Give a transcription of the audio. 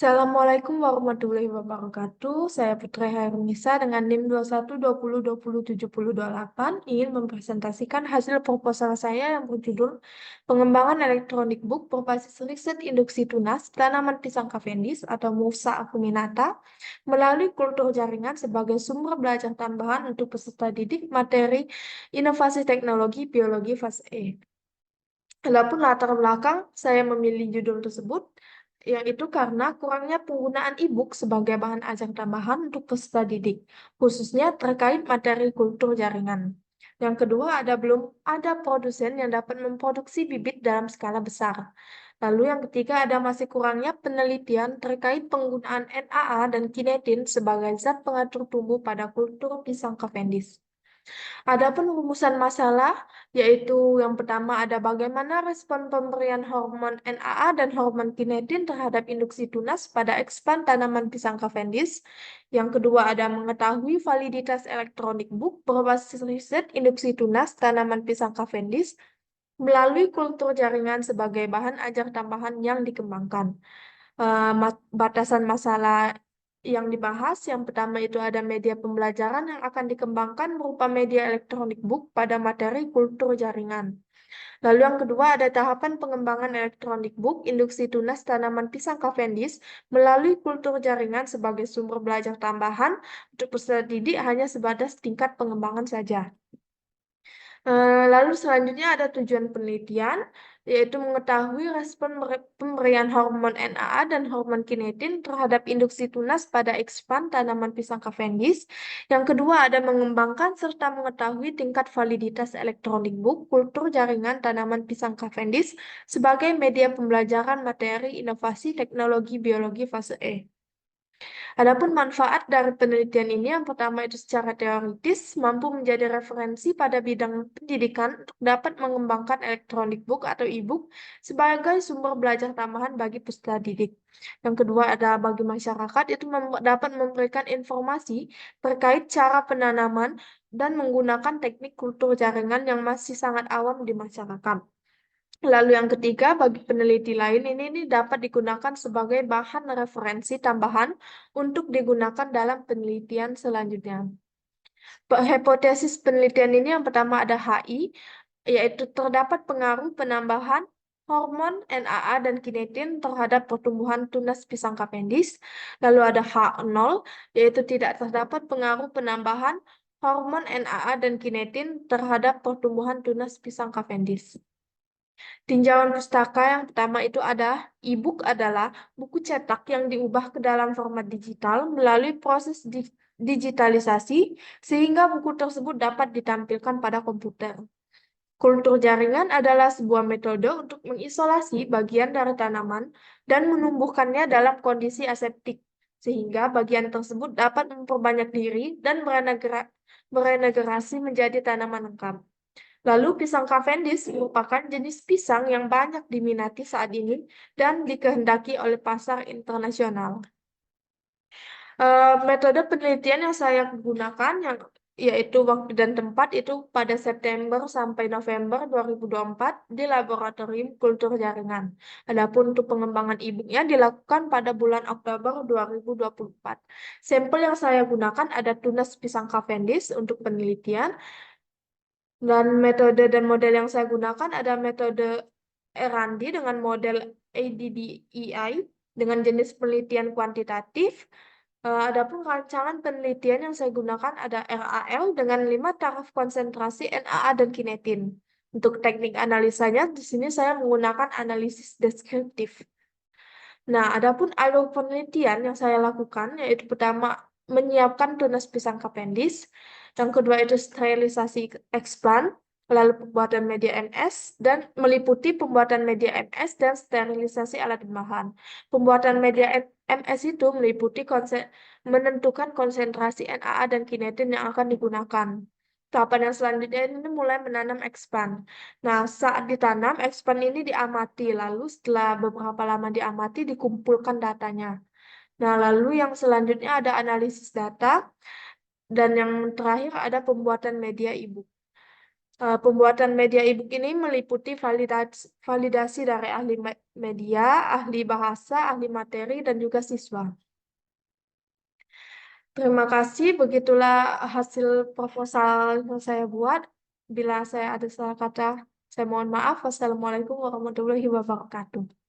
Assalamualaikum warahmatullahi wabarakatuh. Saya Putri Hairunisa dengan NIM 2120207028 ingin mempresentasikan hasil proposal saya yang berjudul Pengembangan Elektronik Book berbasis riset induksi tunas tanaman pisang Cavendish atau Musa acuminata melalui kultur jaringan sebagai sumber belajar tambahan untuk peserta didik materi inovasi teknologi biologi fase E. Adapun latar belakang saya memilih judul tersebut, yaitu karena kurangnya penggunaan e-book sebagai bahan ajar tambahan untuk peserta didik, khususnya terkait materi kultur jaringan. Yang kedua, belum ada produsen yang dapat memproduksi bibit dalam skala besar. Lalu yang ketiga, ada masih kurangnya penelitian terkait penggunaan NAA dan kinetin sebagai zat pengatur tumbuh pada kultur pisang Cavendish. Adapun rumusan masalah, yaitu yang pertama ada bagaimana respon pemberian hormon NAA dan hormon kinetin terhadap induksi tunas pada ekspan tanaman pisang Cavendish. Yang kedua ada mengetahui validitas elektronik book berbasis riset induksi tunas tanaman pisang Cavendish melalui kultur jaringan sebagai bahan ajar tambahan yang dikembangkan. Batasan masalah yang dibahas, yang pertama itu ada media pembelajaran yang akan dikembangkan berupa media elektronik book pada materi kultur jaringan. Lalu yang kedua ada tahapan pengembangan elektronik book induksi tunas tanaman pisang Cavendish melalui kultur jaringan sebagai sumber belajar tambahan untuk peserta didik hanya sebatas tingkat pengembangan saja. Lalu selanjutnya ada tujuan penelitian, yaitu mengetahui respon pemberian hormon NAA dan hormon kinetin terhadap induksi tunas pada ekspan tanaman pisang Cavendish. Yang kedua ada mengembangkan serta mengetahui tingkat validitas elektronik book kultur jaringan tanaman pisang Cavendish sebagai media pembelajaran materi inovasi teknologi biologi fase E. Adapun manfaat dari penelitian ini yang pertama itu secara teoritis mampu menjadi referensi pada bidang pendidikan untuk dapat mengembangkan elektronik book atau e-book sebagai sumber belajar tambahan bagi peserta didik. Yang kedua ada bagi masyarakat itu dapat memberikan informasi terkait cara penanaman dan menggunakan teknik kultur jaringan yang masih sangat awam di masyarakat. Lalu yang ketiga, bagi peneliti lain ini dapat digunakan sebagai bahan referensi tambahan untuk digunakan dalam penelitian selanjutnya. Hipotesis penelitian ini yang pertama ada HI, yaitu terdapat pengaruh penambahan hormon NAA dan kinetin terhadap pertumbuhan tunas pisang Cavendish. Lalu ada H0, yaitu tidak terdapat pengaruh penambahan hormon NAA dan kinetin terhadap pertumbuhan tunas pisang Cavendish. Tinjauan pustaka yang pertama itu ada e-book adalah buku cetak yang diubah ke dalam format digital melalui proses digitalisasi sehingga buku tersebut dapat ditampilkan pada komputer. Kultur jaringan adalah sebuah metode untuk mengisolasi bagian dari tanaman dan menumbuhkannya dalam kondisi aseptik sehingga bagian tersebut dapat memperbanyak diri dan berenegrasi menjadi tanaman lengkap. Lalu pisang Cavendish merupakan jenis pisang yang banyak diminati saat ini dan dikehendaki oleh pasar internasional. Metode penelitian yang saya gunakan yaitu waktu dan tempat itu pada September sampai November 2024 di Laboratorium Kultur Jaringan. Adapun untuk pengembangan e-booknya dilakukan pada bulan Oktober 2024. Sampel yang saya gunakan ada tunas pisang Cavendish untuk penelitian. Dan metode dan model yang saya gunakan ada metode Erandi dengan model ADDEI dengan jenis penelitian kuantitatif. Adapun rancangan penelitian yang saya gunakan ada RAL dengan 5 taraf konsentrasi NAA dan kinetin. Untuk teknik analisanya, di sini saya menggunakan analisis deskriptif. Nah, adapun alur penelitian yang saya lakukan, yaitu pertama menyiapkan tunas pisang Cavendish, yang kedua itu sterilisasi eksplan, lalu pembuatan media MS, dan meliputi pembuatan media MS dan sterilisasi alat bahan. Pembuatan media MS itu meliputi menentukan konsentrasi NAA dan kinetin yang akan digunakan. Tahapan yang selanjutnya ini mulai menanam ekspan. Nah, saat ditanam, ekspan ini diamati, lalu setelah beberapa lama diamati, dikumpulkan datanya. Nah, lalu yang selanjutnya ada analisis data, dan yang terakhir ada pembuatan media e-book. Pembuatan media e-book ini meliputi validasi dari ahli media, ahli bahasa, ahli materi, dan juga siswa. Terima kasih, begitulah hasil proposal yang saya buat. Bila saya ada salah kata, saya mohon maaf. Wassalamualaikum warahmatullahi wabarakatuh.